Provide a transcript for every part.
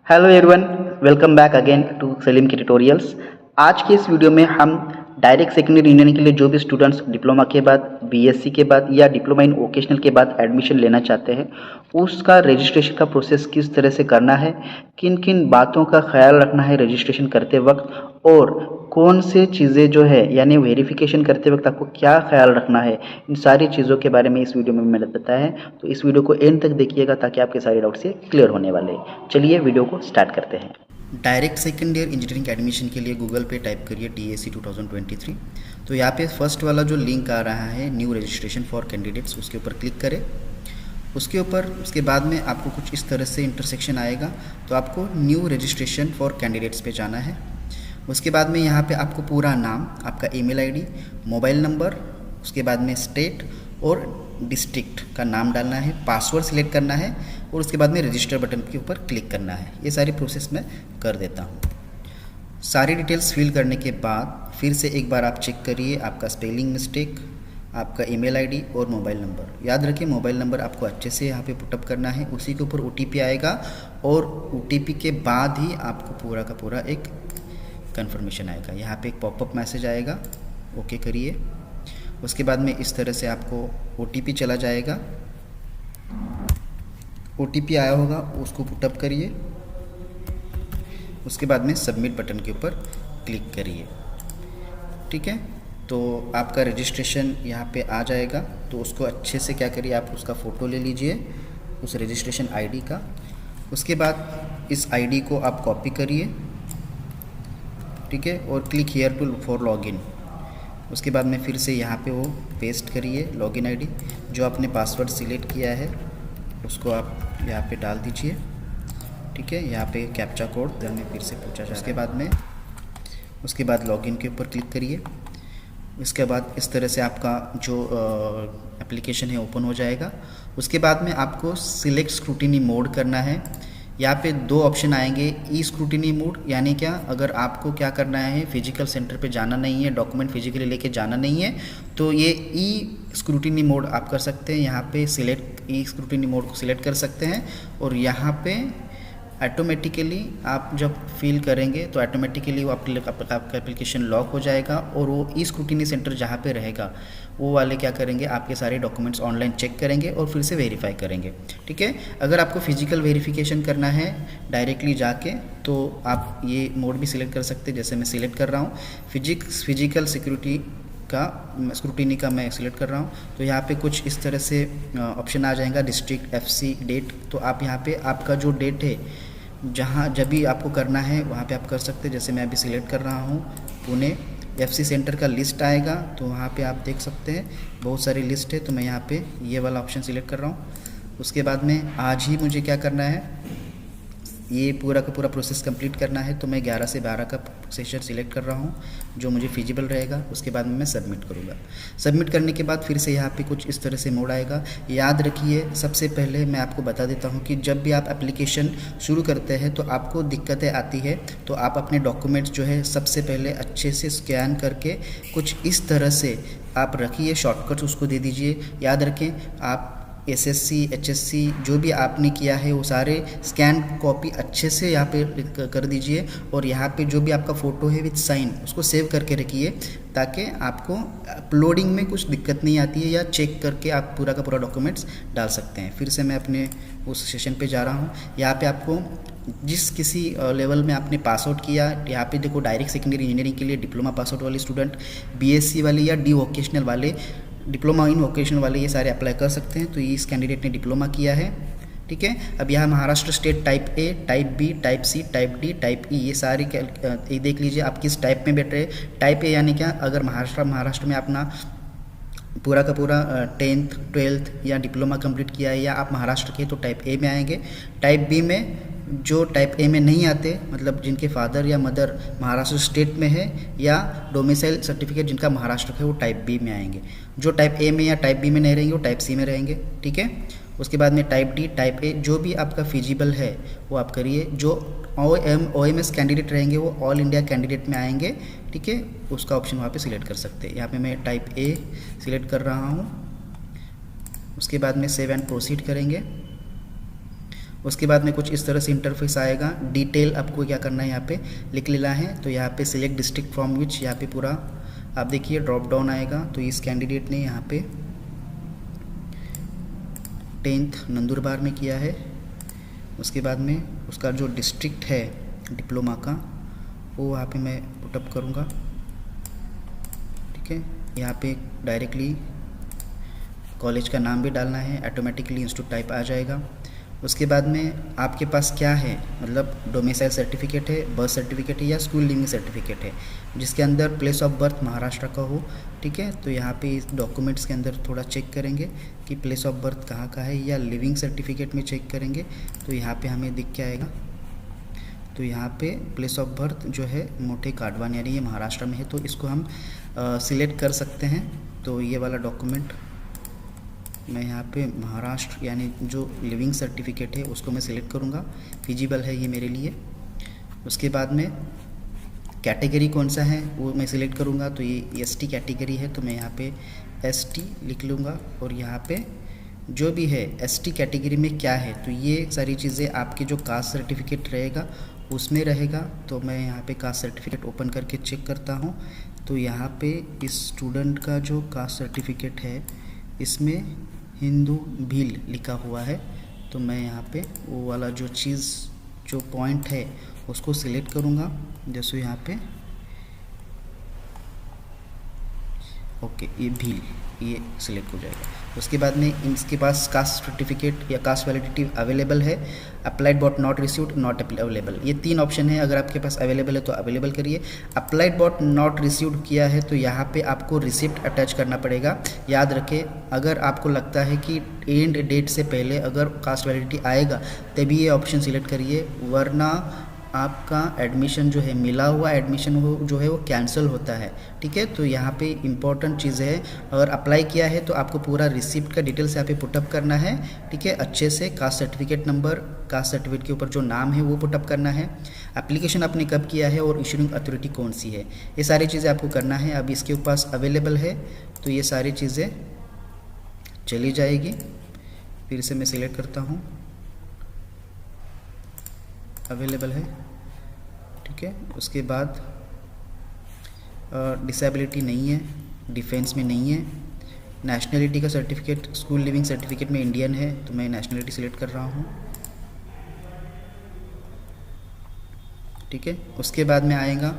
Hello everyone, welcome back again to Salim की tutorials. आज के इस वीडियो में हम डायरेक्ट सेकेंडरी इंजीनियरिंग के लिए जो भी स्टूडेंट्स डिप्लोमा के बाद, बीएससी के बाद या डिप्लोमा इन वोकेशनल के बाद एडमिशन लेना चाहते हैं, उसका रजिस्ट्रेशन का प्रोसेस किस तरह से करना है, किन किन बातों का ख्याल रखना है रजिस्ट्रेशन करते वक्त, और कौन से चीज़ें जो है यानी वेरिफिकेशन करते वक्त आपको क्या ख्याल रखना है, इन सारी चीज़ों के बारे में इस वीडियो में मैंने बताया है। तो इस वीडियो को एंड तक देखिएगा ताकि आपके सारे डाउट्स से क्लियर होने वाले हैं। चलिए वीडियो को स्टार्ट करते हैं। Direct second year engineering admission के लिए गूगल पे टाइप करिए DAC 2023। तो यहाँ पे फर्स्ट वाला जो लिंक आ रहा है न्यू रजिस्ट्रेशन फॉर कैंडिडेट्स, उसके ऊपर क्लिक करें। उसके बाद में आपको कुछ इस तरह से इंटरसेक्शन आएगा, तो आपको न्यू रजिस्ट्रेशन फॉर कैंडिडेट्स पे जाना है। उसके बाद में यहाँ पे आपको पूरा नाम, आपका ईमेल आईडी, मोबाइल नंबर, उसके बाद में स्टेट और डिस्ट्रिक्ट का नाम डालना है, पासवर्ड सिलेक्ट करना है और उसके बाद में रजिस्टर बटन के ऊपर क्लिक करना है। ये सारी प्रोसेस मैं कर देता हूँ। सारी डिटेल्स फिल करने के बाद फिर से एक बार आप चेक करिए आपका स्पेलिंग मिस्टेक, आपका ईमेल आईडी और मोबाइल नंबर। याद रखिए मोबाइल नंबर आपको अच्छे से यहाँ पे पुटअप करना है, उसी के ऊपर OTP आएगा और OTP के बाद ही आपको पूरा का पूरा एक कंफर्मेशन आएगा। यहाँ पे एक पॉपअप मैसेज आएगा, ओके करिए। उसके बाद में इस तरह से आपको OTP चला जाएगा, OTP आया होगा उसको पुटअप करिए। उसके बाद में सबमिट बटन के ऊपर क्लिक करिए। ठीक है, तो आपका रजिस्ट्रेशन यहाँ पे आ जाएगा। तो उसको अच्छे से क्या करिए, आप उसका फ़ोटो ले लीजिए उस रजिस्ट्रेशन ID का। उसके बाद इस ID को आप कॉपी करिए, ठीक है, और click here to for login. उसके बाद में फिर से यहाँ पे वो पेस्ट करिए लॉगिन ID, जो आपने पासवर्ड सिलेक्ट किया है उसको आप यहाँ पे डाल दीजिए। ठीक है, यहाँ पे कैप्चा कोड में फिर से पूछा जाए। उसके बाद लॉगिन के ऊपर क्लिक करिए। उसके बाद इस तरह से आपका जो एप्लीकेशन है ओपन हो जाएगा। उसके बाद में आपको सिलेक्ट स्क्रूटिनी मोड करना है। यहाँ पे दो ऑप्शन आएंगे, ई स्क्रूटिनी मोड यानी क्या, अगर आपको क्या करना है फिजिकल सेंटर पे जाना नहीं है, डॉक्यूमेंट फिजिकली लेके जाना नहीं है, तो ये ई स्क्रूटिनी मोड आप कर सकते हैं। यहाँ पे सिलेक्ट ई स्क्रूटिनी मोड को सिलेक्ट कर सकते हैं और यहाँ पे ऑटोमेटिकली आप जब फिल करेंगे तो ऑटोमेटिकली वो आपका एप्लीकेशन लॉक हो जाएगा और वो ई स्क्रूटिनी सेंटर जहाँ पे रहेगा वो वाले क्या करेंगे, आपके सारे डॉक्यूमेंट्स ऑनलाइन चेक करेंगे और फिर से वेरीफाई करेंगे। ठीक है, अगर आपको फिजिकल वेरिफिकेशन करना है डायरेक्टली जाके तो आप ये मोड भी सिलेक्ट कर सकते हैं, जैसे मैं सिलेक्ट कर रहा हूँ फिजिकल सिक्योरिटी का स्क्रूटिनी का मैं सिलेक्ट कर रहा हूँ। तो यहाँ पे कुछ इस तरह से ऑप्शन आ जाएगा, डिस्ट्रिक्ट, FC, डेट। तो आप यहाँ पे आपका जो डेट है जहाँ जब भी आपको करना है वहाँ पे आप कर सकते हैं। जैसे मैं अभी सिलेक्ट कर रहा हूँ पुणे, FC सेंटर का लिस्ट आएगा तो वहाँ पे आप देख सकते हैं बहुत सारी लिस्ट है। तो मैं यहाँ पे ये वाला ऑप्शन सिलेक्ट कर रहा हूँ। उसके बाद में आज ही मुझे क्या करना है, ये पूरा का पूरा प्रोसेस कंप्लीट करना है। तो मैं 11 से 12 का सेशन सिलेक्ट कर रहा हूँ जो मुझे फिजिबल रहेगा। उसके बाद में मैं सबमिट करूँगा। सबमिट करने के बाद फिर से यहाँ पे कुछ इस तरह से मोड आएगा। याद रखिए सबसे पहले मैं आपको बता देता हूँ कि जब भी आप एप्लीकेशन शुरू करते हैं तो आपको दिक्कतें आती है, तो आप अपने डॉक्यूमेंट्स जो है सबसे पहले अच्छे से स्कैन करके कुछ इस तरह से आप रखिए, शॉर्टकट्स उसको दे दीजिए। याद रखें आप SSC HSC जो भी आपने किया है वो सारे स्कैन कॉपी अच्छे से यहाँ पे कर दीजिए और यहाँ पे जो भी आपका फ़ोटो है विथ साइन उसको सेव करके रखिए ताकि आपको अपलोडिंग में कुछ दिक्कत नहीं आती है, या चेक करके आप पूरा का पूरा डॉक्यूमेंट्स डाल सकते हैं। फिर से मैं अपने उस सेशन पे जा रहा हूँ। यहाँ पे आपको जिस किसी लेवल में आपने पास आउट किया, यहाँ पे देखो डायरेक्ट सेकेंडरी इंजीनियरिंग के लिए डिप्लोमा पास आउट वाले स्टूडेंट, BSc वाले या डी वोकेशनल वाले, डिप्लोमा इन वोकेशनल वाले ये सारे अप्लाई कर सकते हैं। तो इस कैंडिडेट ने डिप्लोमा किया है। ठीक है, अब यहाँ Maharashtra state type A, type B, type C, type D, type E, ये सारी ये देख लीजिए आप किस टाइप में बैठ रहे हैं। टाइप A यानी क्या, अगर महाराष्ट्र में अपना पूरा का पूरा 10th 12th या डिप्लोमा कंप्लीट किया है या आप महाराष्ट्र के, तो टाइप A में आएंगे। टाइप B में जो टाइप A में नहीं आते, मतलब जिनके फादर या मदर महाराष्ट्र स्टेट में है या डोमिसाइल सर्टिफिकेट जिनका महाराष्ट्र का है, वो टाइप B में आएंगे। जो टाइप A में या टाइप B में नहीं रहेंगे वो टाइप C में रहेंगे। ठीक है, उसके बाद में टाइप D, टाइप A जो भी आपका फिजिबल है वो आप करिए। जो OMS कैंडिडेट रहेंगे वो ऑल इंडिया कैंडिडेट में आएंगे। ठीक है, उसका ऑप्शन वहाँ पे सिलेक्ट कर सकते हैं। यहाँ पे मैं टाइप A सिलेक्ट कर रहा हूँ। उसके बाद में सेव एंड प्रोसीड करेंगे। उसके बाद में कुछ इस तरह से इंटरफेस आएगा। डिटेल आपको क्या करना है यहाँ पे लिख लेना है। तो यहाँ पे सिलेक्ट डिस्ट्रिक्ट फ्रॉम विच, यहाँ पे पूरा आप देखिए ड्रॉप डाउन आएगा। तो इस कैंडिडेट ने यहाँ पे 10th नंदुरबार में किया है। उसके बाद में उसका जो डिस्ट्रिक्ट है डिप्लोमा का वो यहाँ पे मैं पुटअप करूँगा, ठीक है। यहाँ पे डायरेक्टली कॉलेज का नाम भी डालना है, ऑटोमेटिकली इंस्टीट्यूट टाइप आ जाएगा। उसके बाद में आपके पास क्या है, मतलब डोमिसाइल सर्टिफिकेट है, बर्थ सर्टिफिकेट है या स्कूल लिविंग सर्टिफिकेट है जिसके अंदर प्लेस ऑफ बर्थ महाराष्ट्र का हो, ठीक है। तो यहाँ पे इस डॉक्यूमेंट्स के अंदर थोड़ा चेक करेंगे कि प्लेस ऑफ बर्थ कहाँ का है, या लिविंग सर्टिफिकेट में चेक करेंगे तो यहाँ पे हमें दिख के आएगा। तो यहाँ पे प्लेस ऑफ बर्थ जो है मोटे काडवान यानी ये महाराष्ट्र में है, तो इसको हम सिलेक्ट कर सकते हैं। तो ये वाला डॉक्यूमेंट मैं यहाँ पे महाराष्ट्र यानी जो लिविंग सर्टिफिकेट है उसको मैं सिलेक्ट करूँगा, फिजिबल है ये मेरे लिए। उसके बाद में कैटेगरी कौन सा है वो मैं सिलेक्ट करूँगा। तो ये एसटी कैटेगरी है तो मैं यहाँ पे एसटी लिख लूँगा। और यहाँ पे जो भी है एसटी कैटेगरी में क्या है, तो ये सारी चीज़ें आपके जो कास्ट सर्टिफिकेट रहेगा उसमें रहेगा। तो मैं यहाँ पे कास्ट सर्टिफिकेट ओपन करके चेक करता हूँ। तो यहाँ पे इस स्टूडेंट का जो कास्ट सर्टिफिकेट है इसमें हिंदू भील लिखा हुआ है। तो मैं यहाँ पे वो वाला जो चीज़ जो पॉइंट है उसको सिलेक्ट करूँगा। जैसे यहाँ पे ओके ये भील ये सिलेक्ट हो जाएगा। उसके बाद में इसके पास कास्ट सर्टिफिकेट या कास्ट वैलिडिटी अवेलेबल है, applied but not received, not available, ये 3 ऑप्शन है। अगर आपके पास अवेलेबल है तो अवेलेबल करिए। अप्लाइड बट नॉट रिसीव्ड किया है तो यहाँ पे आपको रिसिप्ट अटैच करना पड़ेगा। याद रखें अगर आपको लगता है कि एंड डेट से पहले अगर कास्ट वैलिडिटी आएगा तभी ये ऑप्शन सिलेक्ट करिए, वरना आपका एडमिशन जो है मिला हुआ एडमिशन हो जो है वो कैंसिल होता है, ठीक है। तो यहाँ पे इम्पॉर्टेंट चीज़ है, अगर अप्लाई किया है तो आपको पूरा रिसिप्ट का डिटेल्स यहाँ पे पुटअप करना है, ठीक है। अच्छे से caste certificate number, caste certificate के ऊपर जो नाम है वो पुटअप करना है, एप्लीकेशन आपने कब किया है और इशूइंग अथॉरिटी कौन सी है, ये सारी चीज़ें आपको करना है। अब इसके पास अवेलेबल है तो ये सारी चीज़ें चली जाएगी। फिर से मैं सिलेक्ट करता हूँ, अवेलेबल है, ठीक है। उसके बाद डिसेबिलिटी नहीं है, डिफेंस में नहीं है, नेशनलिटी का सर्टिफिकेट स्कूल लिविंग सर्टिफिकेट में इंडियन है तो मैं नेशनलिटी सिलेक्ट कर रहा हूँ, ठीक है। उसके बाद में आएगा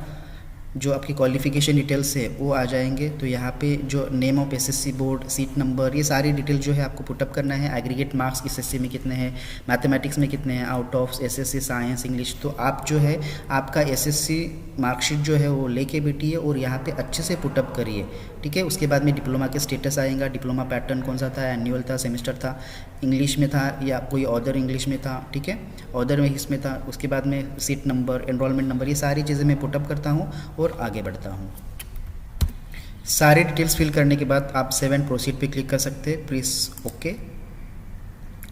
जो आपकी क्वालिफ़िकेशन डिटेल्स है वो आ जाएंगे। तो यहाँ पे जो name of SSC board, seat number, ये सारी डिटेल जो है आपको पुटअप करना है। एग्रीगेट मार्क्स एसएससी में कितने हैं, मैथमेटिक्स में कितने हैं, out of SSC science English. तो आप जो है आपका एसएससी मार्कशीट जो है वो लेके बैठिए और यहाँ पे अच्छे से पुटअप करिए, ठीक है। उसके बाद में डिप्लोमा के स्टेटस आएगा, डिप्लोमा पैटर्न कौन सा था, एनुअल था, सेमेस्टर था, इंग्लिश में था या कोई अदर इंग्लिश में था, ठीक है, अदर में इसमें था। उसके बाद में सीट नंबर, एनरोलमेंट नंबर, ये सारी चीज़ें मैं पुटअप करता हूँ और आगे बढ़ता हूँ। सारी डिटेल्स फिल करने के बाद आप सेव एंड प्रोसीड पे क्लिक कर सकते हैं, प्लीज़ ओके।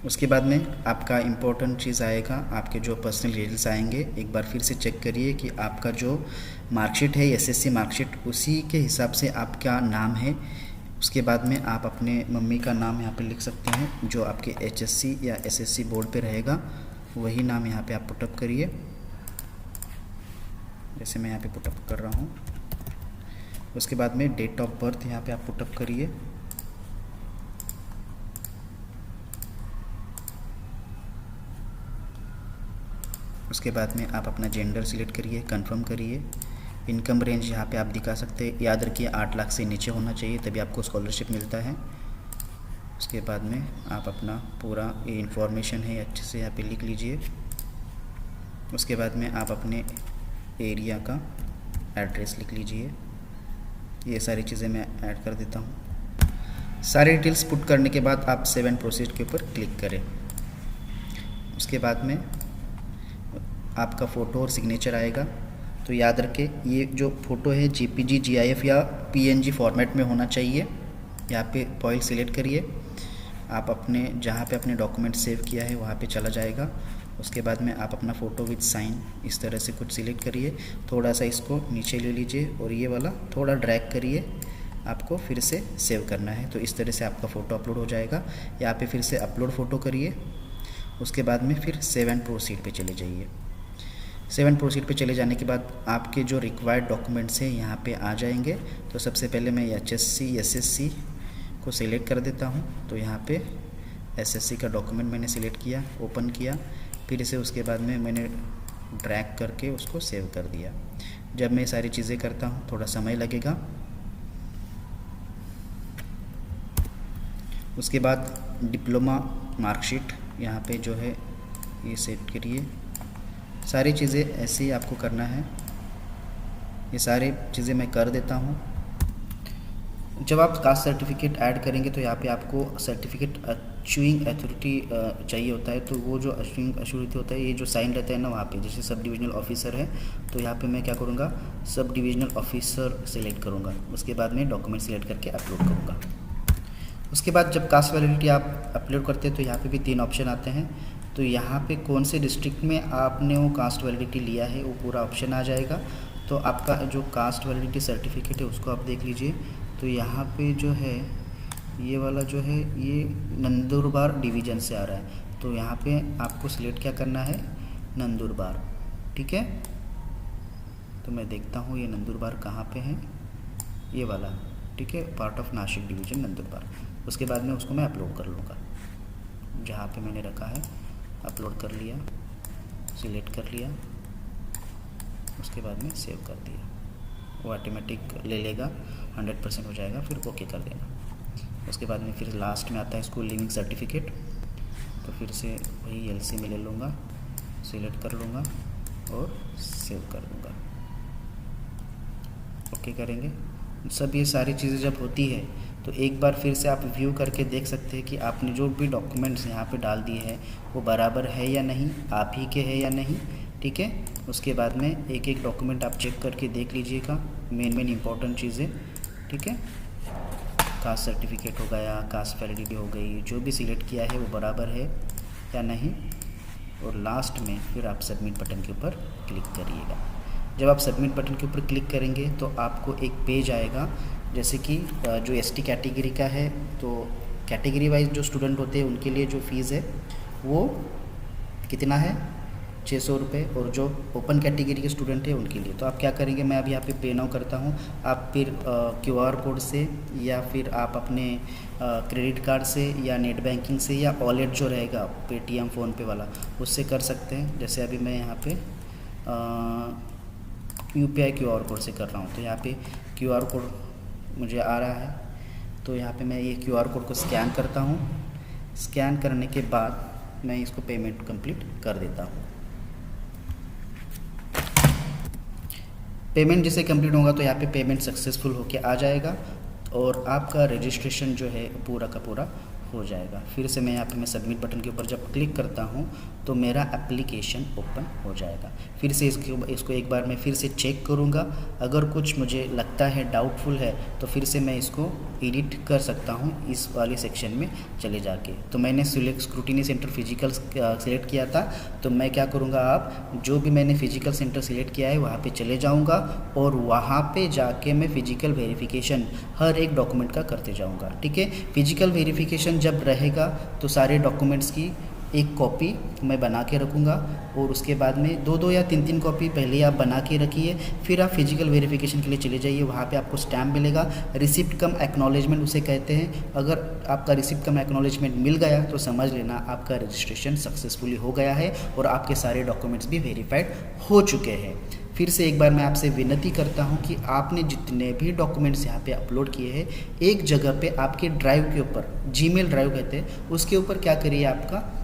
उसके बाद में आपका इम्पोर्टेंट चीज़ आएगा, आपके जो पर्सनल डिटेल्स आएंगे। एक बार फिर से चेक करिए कि आपका जो मार्कशीट है एसएससी मार्कशीट उसी के हिसाब से आपका नाम है। उसके बाद में आप अपने मम्मी का नाम यहाँ पे लिख सकते हैं, जो आपके एचएससी या एसएससी बोर्ड पे रहेगा वही नाम यहाँ पे आप पुटअप करिए, जैसे मैं यहाँ पे पुटअप कर रहा हूँ। उसके बाद में डेट ऑफ बर्थ यहाँ पे आप पुटअप करिए। उसके बाद में आप अपना जेंडर सिलेक्ट करिए, कंफर्म करिए। इनकम रेंज यहाँ पे आप दिखा सकते हैं, याद रखिए 8 लाख से नीचे होना चाहिए तभी आपको स्कॉलरशिप मिलता है। उसके बाद में आप अपना पूरा ये इन्फॉर्मेशन है अच्छे से यहाँ पे लिख लीजिए। उसके बाद में आप अपने एरिया का एड्रेस लिख लीजिए। ये सारी चीज़ें मैं ऐड कर देता हूँ। सारी डिटेल्स पुट करने के बाद आप सेव एंड प्रोसीड के ऊपर क्लिक करें। उसके बाद में आपका फ़ोटो और सिग्नेचर आएगा। तो याद रखें ये जो फ़ोटो है जेपीजी, जीआईएफ या पीएनजी फॉर्मेट में होना चाहिए। यहाँ पे फाइल सिलेक्ट करिए, आप अपने जहाँ पे अपने डॉक्यूमेंट सेव किया है वहाँ पे चला जाएगा। उसके बाद में आप अपना फ़ोटो विद साइन इस तरह से कुछ सिलेक्ट करिए, थोड़ा सा इसको नीचे ले लीजिए और ये वाला थोड़ा ड्रैग करिए, आपको फिर से सेव करना है। तो इस तरह से आपका फ़ोटो अपलोड हो जाएगा। यहाँ पे फिर से अपलोड फ़ोटो करिए उसके बाद में फिर सेव एंड प्रोसीड पे चले जाइए। सेव एंड प्रोसीड पे चले जाने के बाद आपके जो रिक्वायर्ड डॉक्यूमेंट्स हैं यहाँ पे आ जाएंगे। तो सबसे पहले मैं HSC SSC को सिलेक्ट कर देता हूँ। तो यहाँ पे SSC का डॉक्यूमेंट मैंने सिलेक्ट किया, ओपन किया, फिर इसे उसके बाद में मैंने ड्रैग करके उसको सेव कर दिया। जब मैं सारी चीज़ें करता हूँ थोड़ा समय लगेगा। उसके बाद डिप्लोमा मार्कशीट यहाँ पे जो है ये सेट करिए। सारी चीज़ें ऐसे ही आपको करना है। ये सारी चीज़ें मैं कर देता हूँ। जब आप कास्ट सर्टिफिकेट ऐड करेंगे तो यहाँ पे आपको सर्टिफिकेट अचूइंग अथॉरिटी चाहिए होता है। तो वो जो अचूइंग अथॉरिटी होता है, ये जो साइन रहता है ना वहाँ पे, जैसे सब डिविजनल ऑफिसर है तो यहाँ पे मैं क्या करूँगा, सब डिविजनल ऑफिसर सेलेक्ट करूँगा। उसके बाद मैं डॉक्यूमेंट सेलेक्ट करके अपलोड करूँगा। उसके बाद जब कास्ट वैलिडिटी आप अपलोड करते हैं तो यहाँ पे भी 3 ऑप्शन आते हैं। तो यहाँ पे कौन से डिस्ट्रिक्ट में आपने वो कास्ट वैलिडिटी लिया है वो पूरा ऑप्शन आ जाएगा। तो आपका जो कास्ट वैलिडिटी सर्टिफिकेट है उसको आप देख लीजिए। तो यहाँ पे जो है ये वाला जो है ये नंदुरबार डिवीज़न से आ रहा है। तो यहाँ पे आपको सिलेक्ट क्या करना है, नंदुरबार। ठीक है, तो मैं देखता हूँ ये नंदुरबार कहाँ पे है, ये वाला। ठीक है, part of Nashik division Nandurbar. उसके बाद में उसको मैं अपलोड कर लूँगा जहाँ पे मैंने रखा है। अपलोड कर लिया, सिलेक्ट कर लिया, उसके बाद में सेव कर दिया। वो ऑटोमेटिक ले लेगा, 100% हो जाएगा, फिर ओके कर देना। उसके बाद में फिर लास्ट में आता है स्कूल लिविंग सर्टिफिकेट। तो फिर से वही LC में ले लूँगा, सिलेक्ट कर लूँगा और सेव कर दूँगा, ओके करेंगे। सब ये सारी चीज़ें जब होती है तो एक बार फिर से आप व्यू करके देख सकते हैं कि आपने जो भी डॉक्यूमेंट्स यहाँ पे डाल दिए हैं वो बराबर है या नहीं, आप ही के हैं या नहीं। ठीक है, उसके बाद में एक एक डॉक्यूमेंट आप चेक करके देख लीजिएगा, मेन इंपॉर्टेंट चीज़ें। ठीक है, कास्ट सर्टिफिकेट हो गया, कास्ट वैलिडिटी हो गई, जो भी सिलेक्ट किया है वो बराबर है या नहीं। और लास्ट में फिर आप सबमिट बटन के ऊपर क्लिक करिएगा। जब आप सबमिट बटन के ऊपर क्लिक करेंगे तो आपको एक पेज आएगा, जैसे कि जो ST कैटेगरी का है तो कैटेगरी वाइज जो स्टूडेंट होते हैं उनके लिए जो फ़ीस है वो कितना है, 600 रुपये। और जो ओपन कैटेगरी के स्टूडेंट है उनके लिए तो आप क्या करेंगे, मैं अभी यहाँ पे पे नाउ करता हूँ। आप फिर QR कोड से या फिर आप अपने क्रेडिट कार्ड से या नेट बैंकिंग से या वॉलेट जो रहेगा पेटीएम फ़ोनपे वाला उससे कर सकते हैं। जैसे अभी मैं यहाँ पे UPI QR कोड से कर रहा हूँ। तो यहाँ पे QR कोड मुझे आ रहा है, तो यहाँ पे मैं ये QR कोड को स्कैन करता हूँ। स्कैन करने के बाद मैं इसको पेमेंट कंप्लीट कर देता हूँ। पेमेंट जैसे कंप्लीट होगा तो यहाँ पे पेमेंट सक्सेसफुल होके आ जाएगा और आपका रजिस्ट्रेशन जो है पूरा का पूरा हो जाएगा। फिर से मैं यहाँ पे मैं सबमिट बटन के ऊपर जब क्लिक करता हूँ तो मेरा एप्लीकेशन ओपन हो जाएगा। फिर से इसको एक बार मैं फिर से चेक करूँगा। अगर कुछ मुझे लगता है डाउटफुल है तो फिर से मैं इसको एडिट कर सकता हूँ इस वाले सेक्शन में चले जाके। तो मैंने स्क्रूटिनी सेंटर फिजिकल सिलेक्ट किया था, तो मैं क्या करूँगा, आप जो भी मैंने फिजिकल सेंटर सिलेक्ट किया है वहाँ पे चले जाऊँगा और वहाँ पे जाके मैं फिजिकल वेरिफिकेशन हर एक डॉक्यूमेंट का करते जाऊँगा। ठीक है, फिजिकल वेरिफिकेशन जब रहेगा तो सारे डॉक्यूमेंट्स की एक कॉपी मैं बना के रखूँगा और उसके बाद में 2 या 3 कॉपी पहले आप बना के रखिए। फिर आप फिजिकल वेरिफिकेशन के लिए चले जाइए, वहाँ पे आपको स्टैम्प मिलेगा, रिसिप्ट कम एक्नॉलेजमेंट उसे कहते हैं। अगर आपका रिसिप्ट कम एक्नॉलेजमेंट मिल गया तो समझ लेना आपका रजिस्ट्रेशन सक्सेसफुली हो गया है और आपके सारे डॉक्यूमेंट्स भी वेरीफाइड हो चुके हैं। फिर से एक बार मैं आपसे विनती करता हूं कि आपने जितने भी डॉक्यूमेंट्स यहाँ पे अपलोड किए हैं एक जगह पे आपके ड्राइव के ऊपर, जीमेल ड्राइव कहते हैं, उसके ऊपर क्या करिए, आपका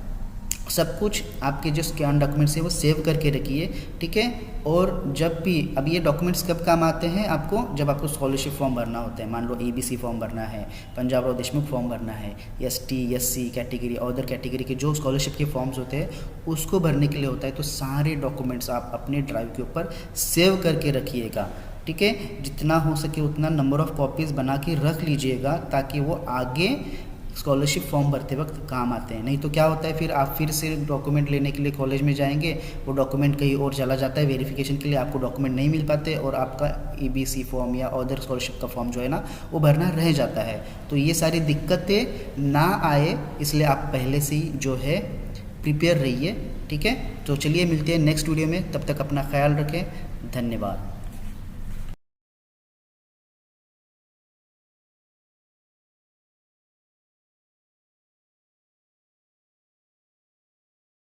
सब कुछ आपके जो स्कैन डॉक्यूमेंट्स है वो सेव करके रखिए। ठीक है, और जब भी अब ये डॉक्यूमेंट्स कब काम आते हैं आपको, जब आपको स्कॉलरशिप फॉर्म भरना होता है, मान लो EBC फॉर्म भरना है, पंजाब राव देशमुख फॉर्म भरना है, ST SC category, other category के जो स्कॉलरशिप के फॉर्म्स होते हैं उसको भरने के लिए होता है। तो सारे डॉक्यूमेंट्स आप अपने ड्राइव के ऊपर सेव करके रखिएगा। ठीक है, जितना हो सके उतना नंबर ऑफ़ कॉपीज़ बना के रख लीजिएगा ताकि वो आगे स्कॉलरशिप फॉर्म भरते वक्त काम आते हैं। नहीं तो क्या होता है, फिर आप फिर से डॉक्यूमेंट लेने के लिए कॉलेज में जाएंगे, वो डॉक्यूमेंट कहीं और चला जाता है, वेरिफिकेशन के लिए आपको डॉक्यूमेंट नहीं मिल पाते और आपका EBC फॉर्म या अदर स्कॉलरशिप का फॉर्म जो है ना वो भरना रह जाता है। तो ये सारी दिक्कतें ना आए इसलिए आप पहले से ही जो है प्रिपेयर रहिए। ठीक है, तो चलिए मिलते हैं नेक्स्ट वीडियो में, तब तक अपना ख्याल रखें। धन्यवाद।